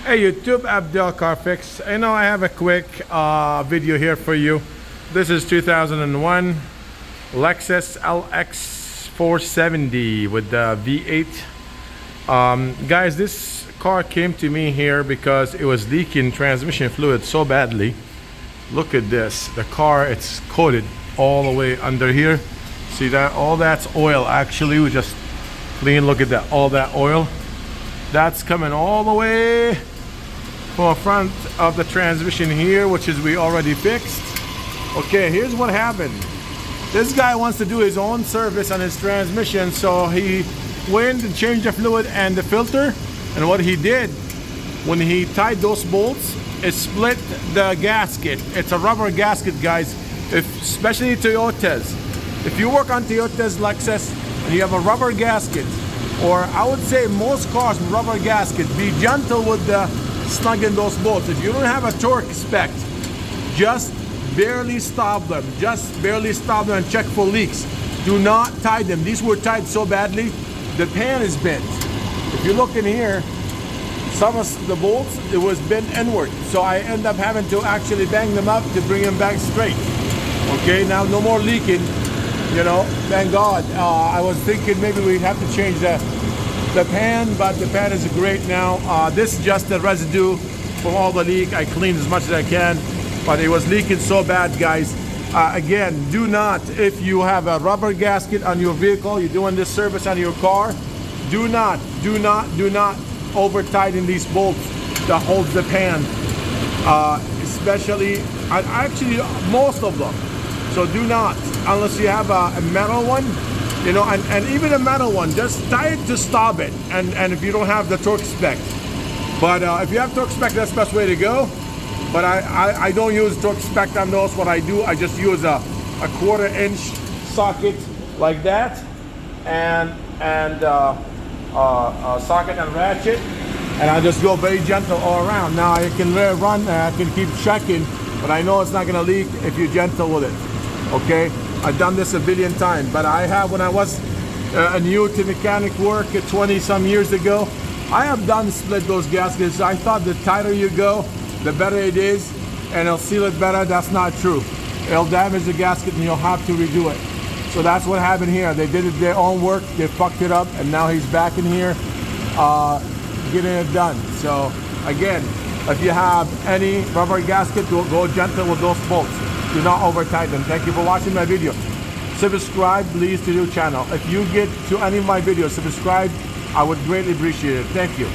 Hey YouTube, Abdel Carfix. I know I have a quick video here for you. This is 2001 Lexus LX 470 with the V8. Guys, this car came to me here because it was leaking transmission fluid so badly. Look at this. The car, it's coated all the way under here. See that? All that's oil. Actually, we just clean. Look at that. All that oil. That's coming all the way from the front of the transmission here, which is we already fixed. Okay, here's what happened. This guy wants to do his own service on his transmission, so he went and changed the fluid and the filter. And what he did, when he tied those bolts, it split the gasket. It's a rubber gasket, guys. Especially Toyotas. If you work on Toyotas, Lexus, and you have a rubber gasket, or I would say most cars with rubber gasket, be gentle with the snugging those bolts. If you don't have a torque spec, just barely stop them. Just barely stop them and check for leaks. Do not tie them. These were tied so badly, the pan is bent. If you look in here, some of the bolts, it was bent inward. So I end up having to actually bang them up to bring them back straight. Okay, now no more leaking. You know, thank God. I was thinking maybe we'd have to change the pan, but the pan is great now. This is just the residue from all the leak. I cleaned as much as I can, but it was leaking so bad, guys. Again, do not, if you have a rubber gasket on your vehicle, you're doing this service on your car, do not over tighten these bolts that holds the pan, especially, actually most of them. So do not, unless you have a metal one, you know, and even a metal one, just tie it to stop it. And if you don't have the torque spec, but if you have torque spec, that's the best way to go. But I don't use torque spec on those. What I do, I just use a 1/4 inch socket like that, and socket and ratchet, and I just go very gentle all around. Now I can run, I can keep checking, but I know it's not gonna leak if you're gentle with it. Okay, I've done this a billion times, but I have, when I was new to mechanic work 20 some years ago, I have done split those gaskets. I thought the tighter you go, the better it is, and it'll seal it better. That's not true. It'll damage the gasket and you'll have to redo it. So that's what happened here. They did it their own work, they fucked it up, and now he's back in here getting it done. So again, if you have any rubber gasket, go gentle with those bolts. Do not over tighten them. Thank you for watching my video. Subscribe please to the channel. If you get to any of my videos, subscribe. I would greatly appreciate it. Thank you.